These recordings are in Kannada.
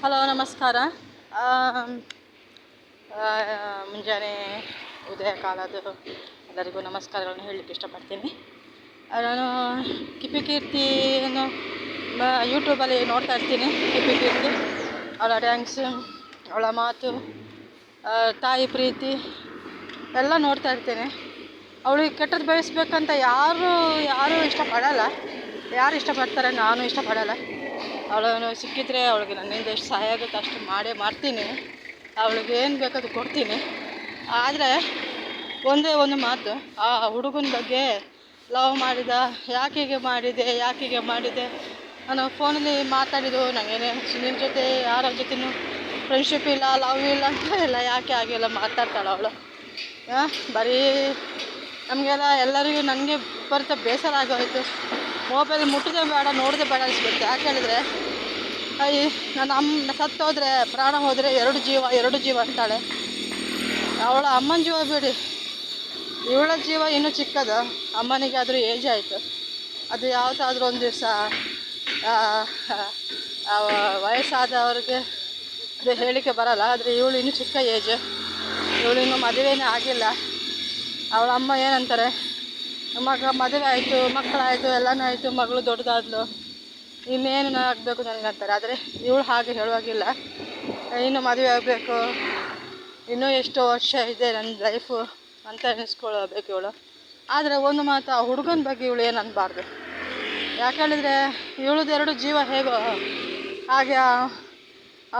ಹಲೋ ನಮಸ್ಕಾರ. ಆಮ್, ಆ, ಮುಂಜಾನೆ ಉದಯ ಕಾಲದ ಎಲ್ಲರಿಗೂ ನಮಸ್ಕಾರಗಳನ್ನು ಹೇಳಲಿಕ್ಕೆ ಇಷ್ಟಪಡ್ತೀನಿ. ನಾನು ಕಿಪಿ ಕೀರ್ತಿಯನ್ನು ಯೂಟ್ಯೂಬಲ್ಲಿ ನೋಡ್ತಾ ಇರ್ತೀನಿ. ಕಿಪಿ ಕೀರ್ತಿ ಅವಳ ಡ್ಯಾನ್ಸು, ಅವಳ ಮಾತು, ತಾಯಿ ಪ್ರೀತಿ ಎಲ್ಲ ನೋಡ್ತಾ ಇರ್ತೇನೆ. ಅವಳಿಗೆ ಕೆಟ್ಟದ್ದು ಬಯಸ್ಬೇಕಂತ ಯಾರು ಇಷ್ಟಪಡಲ್ಲ. ಯಾರು ಇಷ್ಟಪಡ್ತಾರೆ, ನಾನು ಇಷ್ಟಪಡಲ್ಲ. ಅವಳನ್ನು ಸಿಕ್ಕಿದರೆ ಅವಳಿಗೆ ನನ್ನಿಂದ ಎಷ್ಟು ಸಹಾಯ ಆಗುತ್ತೆ ಅಷ್ಟು ಮಾಡೇ ಮಾಡ್ತೀನಿ. ಅವಳಿಗೆ ಏನು ಬೇಕಾದರೂ ಕೊಡ್ತೀನಿ. ಆದರೆ ಒಂದೇ ಒಂದು ಮಾತು, ಆ ಹುಡುಗನ ಬಗ್ಗೆ ಲವ್ ಮಾಡಿದ, ಯಾಕೆ ಮಾಡಿದೆ ನಾನು ಫೋನಲ್ಲಿ ಮಾತಾಡಿದ್ದು ನನಗೇನೆ ನಿನ್ನ ಜೊತೆ ಯಾರ ಜೊತೆನೂ ಫ್ರೆಂಡ್ಶಿಪ್ ಇಲ್ಲ, ಲವ್ ಇಲ್ಲ ಅಂತ ಇಲ್ಲ. ಯಾಕೆ ಆಗಿಲ್ಲ ಮಾತಾಡ್ತಾಳೆ ಅವಳು. ಬರೀ ನಮಗೆಲ್ಲ ಎಲ್ಲರಿಗೂ ನನಗೆ ಬರ್ತಾ ಬೇಸರ ಆಗೋಯಿತು. ಮೊಬೈಲ್ ಮುಟ್ಟದೆ ಬೇಡ, ನೋಡದೆ ಬೇಡ ಅನಿಸ್ಬಿಡುತ್ತೆ. ಯಾಕೆ ಹೇಳಿದರೆ ನನ್ನ ಸತ್ತೋದ್ರೆ, ಪ್ರಾಣ ಹೋದರೆ ಎರಡು ಜೀವ ಅಂತಾಳೆ. ಅವಳ ಅಮ್ಮನ ಜೀವ ಬಿಡಿ, ಇವಳ ಜೀವ ಇನ್ನೂ ಚಿಕ್ಕದು. ಅಮ್ಮನಿಗೆ ಆದರೂ ಏಜ್ ಆಯಿತು. ಅದು ಯಾವುದಾದ್ರೂ ಒಂದು ದಿವಸ ವಯಸ್ಸಾದವ್ರಿಗೆ ಅದು ಹೇಳಿಕೆ ಬರಲ್ಲ. ಆದರೆ ಇವಳು ಇನ್ನೂ ಚಿಕ್ಕ ಏಜ್, ಇವಳು ಇನ್ನೂ ಮದುವೆನೇ ಆಗಿಲ್ಲ. ಅವಳ ಅಮ್ಮ ಏನಂತಾರೆ, ಮದುವೆ ಆಯಿತು, ಮಕ್ಕಳಾಯಿತು, ಎಲ್ಲನೂ ಆಯಿತು, ಮಗಳು ದೊಡ್ಡದಾದ್ಲು, ಇನ್ನೇನು ಆಗಬೇಕು ನನಗಂತಾರೆ. ಆದರೆ ಇವಳು ಹಾಗೆ ಹೇಳುವಾಗಿಲ್ಲ. ಇನ್ನೂ ಮದುವೆ ಆಗಬೇಕು, ಇನ್ನೂ ಎಷ್ಟು ವರ್ಷ ಇದೆ ನನ್ನ ಲೈಫು ಅಂತ ಎಣಿಸ್ಕೊಳ್ಬೇಕು ಇವಳು. ಆದರೆ ಒಂದು ಮಾತು, ಆ ಹುಡುಗನ ಬಗ್ಗೆ ಇವಳು ಏನು ಅನ್ನಬಾರ್ದು. ಯಾಕೆ ಹೇಳಿದರೆ ಇವಳದ್ದು ಎರಡು ಜೀವ ಹೇಗೋ ಹಾಗೆ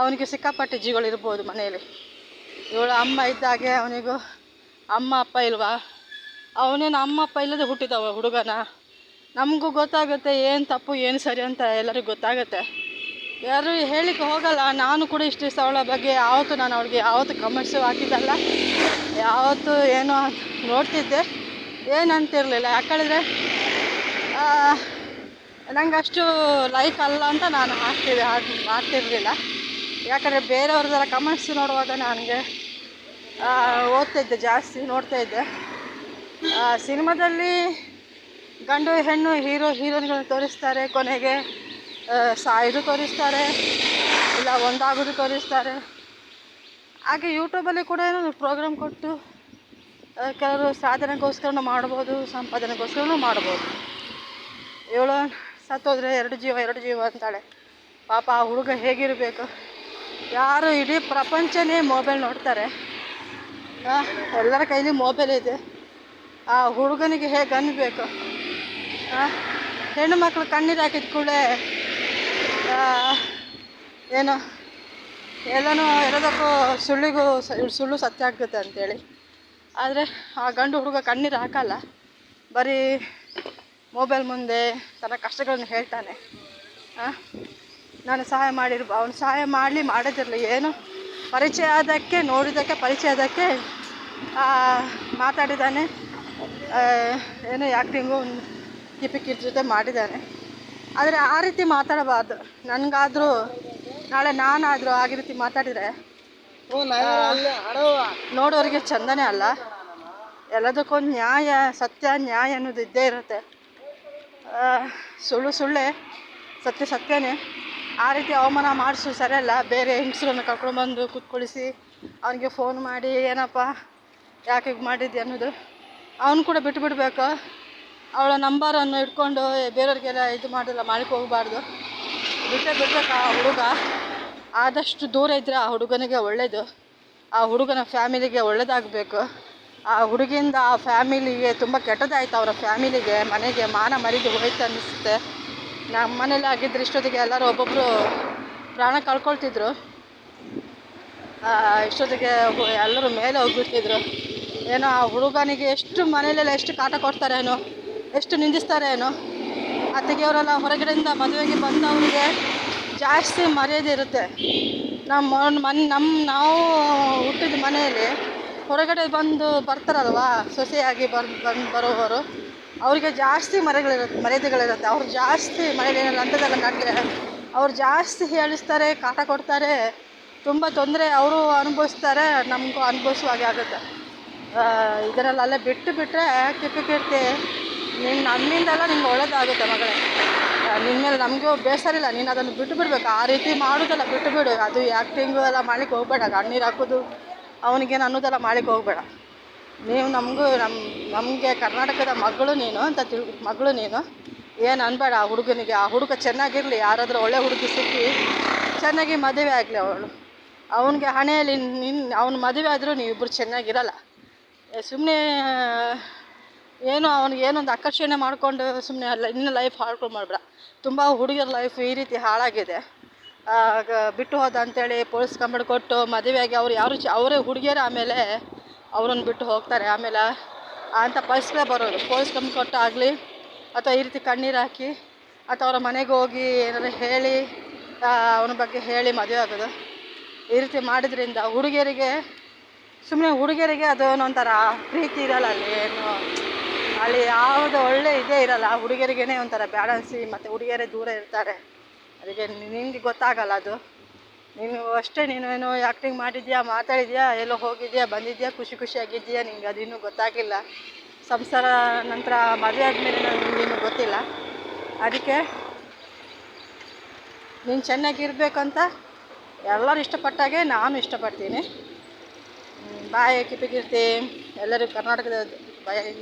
ಅವನಿಗೆ ಸಿಕ್ಕಾಪಟ್ಟೆ ಜೀವಗಳಿರ್ಬೋದು ಮನೆಯಲ್ಲಿ. ಇವಳು ಅಮ್ಮ ಇದ್ದಾಗೆ ಅವನಿಗೂ ಅಮ್ಮ ಅಪ್ಪ ಇಲ್ವಾ? ಅವನೇನು ಅಮ್ಮ ಅಪ್ಪ ಇಲ್ಲದೆ ಹುಟ್ಟಿದವ ಹುಡುಗನ. ನಮಗೂ ಗೊತ್ತಾಗುತ್ತೆ ಏನು ತಪ್ಪು ಏನು ಸರಿ ಅಂತ, ಎಲ್ಲರಿಗೂ ಗೊತ್ತಾಗುತ್ತೆ. ಯಾರು ಹೇಳಿಕ್ಕೆ ಹೋಗಲ್ಲ. ನಾನು ಕೂಡ ಇಷ್ಟು ದಿವಸ ಅವಳ ಬಗ್ಗೆ ನಾನು ಅವಳಿಗೆ ಯಾವತ್ತೂ ಕಮೆಂಟ್ಸು ಹಾಕಿದ್ದಲ್ಲ, ಯಾವತ್ತೂ ಏನೋ ನೋಡ್ತಿದ್ದೆ, ಏನಂತಿರಲಿಲ್ಲ. ಯಾಕಂದರೆ ನಂಗೆ ಅಷ್ಟು ಲೈಕ್ ಅಲ್ಲ ಅಂತ ನಾನು ಹಾಗೆ ಮಾಡ್ತಿರಲಿಲ್ಲ. ಯಾಕಂದರೆ ಬೇರೆಯವ್ರದ್ದೆಲ್ಲ ಕಮೆಂಟ್ಸ್ ನೋಡುವಾಗ ನನಗೆ ಓದ್ತಾಯಿದ್ದೆ, ಜಾಸ್ತಿ ನೋಡ್ತಾಯಿದ್ದೆ. ಸಿನಿಮಾದಲ್ಲಿ ಗಂಡು ಹೆಣ್ಣು ಹೀರೋಯಿನ್ಗಳನ್ನ ತೋರಿಸ್ತಾರೆ, ಕೊನೆಗೆ ಸಾಯೋದು ತೋರಿಸ್ತಾರೆ, ಇಲ್ಲ ಒಂದಾಗೋದು ತೋರಿಸ್ತಾರೆ. ಹಾಗೆ ಯೂಟ್ಯೂಬಲ್ಲಿ ಕೂಡ ಏನೋ ಪ್ರೋಗ್ರಾಮ್ ಕೊಟ್ಟು ಕೆಲವರು ಸಾಧನೆಗೋಸ್ಕರನೂ ಮಾಡ್ಬೋದು, ಸಂಪಾದನೆಗೋಸ್ಕರನೂ ಮಾಡ್ಬೋದು. ಇವಳು ಸತ್ತೋದ್ರೆ ಎರಡು ಜೀವ ಅಂತಾಳೆ. ಪಾಪ ಆ ಹುಡುಗ ಹೇಗಿರಬೇಕು? ಯಾರು ಇಡೀ ಪ್ರಪಂಚನೇ ಮೊಬೈಲ್ ನೋಡ್ತಾರೆ, ಎಲ್ಲರ ಕೈಲಿ ಮೊಬೈಲ್ ಇದೆ. ಆ ಹುಡುಗನಿಗೆ ಹೇಗೆ ಅನ್ಬೇಕು? ಹೆಣ್ಣು ಮಕ್ಕಳು ಕಣ್ಣೀರು ಹಾಕಿದ ಕೂಡಲೇ ಏನು ಎಲ್ಲದಕ್ಕೂ ಸುಳ್ಳು ಸತ್ಯ ಆಗುತ್ತೆ ಅಂಥೇಳಿ. ಆದರೆ ಆ ಗಂಡು ಹುಡುಗ ಕಣ್ಣೀರು ಹಾಕಲ್ಲ, ಬರೀ ಮೊಬೈಲ್ ಮುಂದೆ ತನ್ನ ಕಷ್ಟಗಳನ್ನು ಹೇಳ್ತಾನೆ. ನಾನು ಸಹಾಯ ಅವನು ಸಹಾಯ ಮಾಡೋದಿರಲಿ, ಏನು ಪರಿಚಯ ಆದಕ್ಕೆ, ನೋಡಿದ್ದಕ್ಕೆ, ಪರಿಚಯ ಆದಕ್ಕೆ ಮಾತಾಡಿದ್ದಾನೆ, ಏನೋ ಆ್ಯಕ್ಟಿಂಗು ಕಿಪಿ ಕೀರ್ತಿ ಜೊತೆ ಮಾಡಿದ್ದಾನೆ. ಆದರೆ ಆ ರೀತಿ ಮಾತಾಡಬಾರ್ದು. ನನಗಾದರೂ ನಾಳೆ ನಾನಾದರೂ ಆ ರೀತಿ ಮಾತಾಡಿದರೆ ನೋಡೋರಿಗೆ ಚಂದನೇ ಅಲ್ಲ. ಎಲ್ಲದಕ್ಕೊಂದು ಸತ್ಯ ನ್ಯಾಯ ಅನ್ನೋದು ಇದ್ದೇ ಇರುತ್ತೆ. ಸುಳ್ಳೇ, ಸತ್ಯನೇ. ಆ ರೀತಿ ಅವಮಾನ ಮಾಡಿಸು ಸರಿಯಲ್ಲ. ಬೇರೆ ಹೆಂಗಸರನ್ನು ಕರ್ಕೊಂಡ್ಬಂದು ಕೂತ್ಕೊಳಿಸಿ ಅವನಿಗೆ ಫೋನ್ ಮಾಡಿ ಏನಪ್ಪ ಯಾಕೆ ಮಾಡಿದ್ದೆ ಅನ್ನೋದು ಅವನು ಕೂಡ ಬಿಟ್ಟುಬಿಡ್ಬೇಕು. ಅವಳ ನಂಬರನ್ನು ಇಟ್ಕೊಂಡು ಬೇರೆಯವ್ರಿಗೆಲ್ಲ ಮಾಡಲಿಕ್ಕೆ ಹೋಗಬಾರ್ದು. ಬಿಡಬೇಕು. ಆ ಹುಡುಗ ಆದಷ್ಟು ದೂರ ಇದ್ದರೆ ಆ ಹುಡುಗನಿಗೆ ಒಳ್ಳೆಯದು, ಆ ಹುಡುಗನ ಫ್ಯಾಮಿಲಿಗೆ ಒಳ್ಳೆಯದಾಗಬೇಕು. ಆ ಹುಡುಗಿಯಿಂದ ಆ ಫ್ಯಾಮಿಲಿಗೆ ತುಂಬ ಕೆಟ್ಟದಾಯಿತು. ಅವರ ಫ್ಯಾಮಿಲಿಗೆ, ಮನೆಗೆ ಮಾನ ಮರ್ಯಾದೆ ಹೋಯ್ತು ಅನ್ನಿಸುತ್ತೆ. ನಮ್ಮ ಮನೇಲಿ ಆಗಿದ್ದರೆ ಇಷ್ಟೊತ್ತಿಗೆ ಎಲ್ಲರೂ ಒಬ್ಬೊಬ್ಬರು ಪ್ರಾಣ ಕಳ್ಕೊಳ್ತಿದ್ರು. ಇಷ್ಟೊತ್ತಿಗೆ ಎಲ್ಲರೂ ಮೇಲೆ ಹೋಗ್ಬಿಡ್ತಿದ್ರು. ಏನೋ ಆ ಹುಡುಗನಿಗೆ ಎಷ್ಟು ಮನೇಲೆಲ್ಲ ಎಷ್ಟು ಕಾಟ ಕೊಡ್ತಾರೇನೋ, ಎಷ್ಟು ನಿಂದಿಸ್ತಾರೇನೋ. ಅತ್ತಿಗೆಯವರೆಲ್ಲ ಹೊರಗಡೆಯಿಂದ ಮದುವೆಗೆ ಬಂದವರಿಗೆ ಜಾಸ್ತಿ ಮರ್ಯಾದೆ ಇರುತ್ತೆ. ನಾವು ಹುಟ್ಟಿದ ಮನೆಯಲ್ಲಿ ಹೊರಗಡೆ ಬರ್ತಾರಲ್ವ, ಸೊಸೆಯಾಗಿ ಬರೋವರು, ಅವರಿಗೆ ಜಾಸ್ತಿ ಮರ್ಯಾದೆಗಳಿರುತ್ತೆ. ಅವ್ರು ಜಾಸ್ತಿ ಮನೇಲಿ ಏನಾದ್ರು ಅಂಥದ್ದೆಲ್ಲ ಕಂಡ್ರೆ ಅವ್ರು ಜಾಸ್ತಿ ಹೇಳಿಸ್ತಾರೆ, ಕಾಟ ಕೊಡ್ತಾರೆ, ತುಂಬ ತೊಂದರೆ ಅವರು ಅನುಭವಿಸ್ತಾರೆ, ನಮಗೂ ಅನುಭವಿಸುವ ಹಾಗೆ ಆಗುತ್ತೆ. ಇದರಲ್ಲೇ ಬಿಟ್ಟರೆ ಕಿಪಿ ಕೀರ್ತಿ ನನ್ನಿಂದೆಲ್ಲ ನಿಂಗೆ ಒಳ್ಳೇದಾಗುತ್ತೆ ಮಗಳೇ. ನಿನ್ನ ಮೇಲೆ ನಮಗೂ ಬೇಸರ ಇಲ್ಲ, ನೀನು ಅದನ್ನು ಬಿಟ್ಟು ಬಿಡಬೇಕು. ಆ ರೀತಿ ಮಾಡೋದೆಲ್ಲ ಬಿಟ್ಟು ಬಿಡು. ಅದು ಆ್ಯಕ್ಟಿಂಗು ಎಲ್ಲ ಮಾಡ್ಲಿಕ್ಕೆ ಹೋಗಬೇಡ. ಕಣ್ಣೀರು ಹಾಕೋದು ಅವನಿಗೇನು ಅನ್ನೋದೆಲ್ಲ ಮಾಡ್ಲಿಕ್ಕೆ ಹೋಗಬೇಡ. ನೀವು ನಮಗೆ ಕರ್ನಾಟಕದ ಮಗಳು ನೀನು ಅಂತ ಮಗಳು ನೀನು. ಏನು ಅನ್ಬೇಡ ಆ ಹುಡುಗನಿಗೆ. ಆ ಹುಡುಗ ಚೆನ್ನಾಗಿರಲಿ, ಯಾರಾದರೂ ಒಳ್ಳೆ ಹುಡುಗಿ ಸಿಕ್ಕಿ ಚೆನ್ನಾಗಿ ಮದುವೆ ಆಗಲಿ ಅವಳು. ಅವನಿಗೆ ಹಣೆಯಲ್ಲಿ ಅವನ ಮದುವೆ ಆದರೂ ನೀವಿಬ್ಬರು ಚೆನ್ನಾಗಿರಲ್ಲ. ಸುಮ್ಮನೆ ಏನು ಅವ್ನಿಗೆ ಏನೊಂದು ಆಕರ್ಷಣೆ ಮಾಡಿಕೊಂಡು ಸುಮ್ಮನೆ ಇನ್ನು ಲೈಫ್ ಹಾಳ್ಕೊಂಡು ಮಾಡಬೇಡ. ತುಂಬ ಹುಡುಗಿಯರ ಲೈಫ್ ಈ ರೀತಿ ಹಾಳಾಗಿದೆ. ಬಿಟ್ಟು ಹೋದ ಅಂತೇಳಿ ಪೊಲೀಸ್ ಕಂಪ್ಲೇಂಟ್ ಕೊಟ್ಟು ಮದುವೆಯಾಗಿ ಅವ್ರು ಅವರೇ ಹುಡುಗಿಯರೇ ಆಮೇಲೆ ಅವ್ರನ್ನ ಬಿಟ್ಟು ಹೋಗ್ತಾರೆ. ಆಮೇಲೆ ಅಂಥ ಪರಿಸ್ಥಿತಿ ಬರೋದು. ಪೊಲೀಸ್ ಕಂಪ್ಲೇಂಟ್ ಕೊಟ್ಟಾಗಲಿ ಅಥವಾ ಈ ರೀತಿ ಕಣ್ಣೀರು ಹಾಕಿ ಅಥವಾ ಅವರ ಮನೆಗೆ ಹೋಗಿ ಏನಾದ್ರು ಹೇಳಿ ಅವನ ಬಗ್ಗೆ ಹೇಳಿ ಮದುವೆ ಆಗೋದು. ಈ ರೀತಿ ಮಾಡಿದ್ರಿಂದ ಹುಡುಗಿಯರಿಗೆ ಅದು ಒಂಥರ ಪ್ರೀತಿ ಇರಲ್ಲ. ಅಲ್ಲಿ ಯಾವುದು ಒಳ್ಳೆ ಇದೇ ಇರಲ್ಲ. ಹುಡುಗಿಯರಿಗೇ ಒಂಥರ ಬ್ಯಾಲೆನ್ಸಿ, ಮತ್ತು ಹುಡುಗಿಯರೇ ದೂರ ಇರ್ತಾರೆ. ಅದಕ್ಕೆ ನಿನಗೆ ಗೊತ್ತಾಗಲ್ಲ ಅದು. ನೀನು ಆ್ಯಕ್ಟಿಂಗ್ ಮಾಡಿದ್ಯಾ, ಮಾತಾಡಿದ್ಯಾ, ಎಲ್ಲೋ ಹೋಗಿದ್ಯಾ, ಬಂದಿದ್ಯಾ, ಖುಷಿಯಾಗಿದ್ಯಾ, ನಿಂಗೆ ಅದಿನ್ನೂ ಗೊತ್ತಾಗಿಲ್ಲ. ಸಂಸಾರ ನಂತರ ಮದುವೆ ಆದಮೇಲೆ ನಿಮಗಿನ್ನೂ ಗೊತ್ತಿಲ್ಲ. ಅದಕ್ಕೆ ನೀನು ಚೆನ್ನಾಗಿರ್ಬೇಕಂತ ಎಲ್ಲರೂ ಇಷ್ಟಪಟ್ಟಾಗೆ ನಾನು ಇಷ್ಟಪಡ್ತೀನಿ. ಬಾಯ್ ಕಿಪಿಕೀರ್ತಿ. ಎಲ್ಲರಿಗೂ ಕರ್ನಾಟಕದ ಬಾಯ್.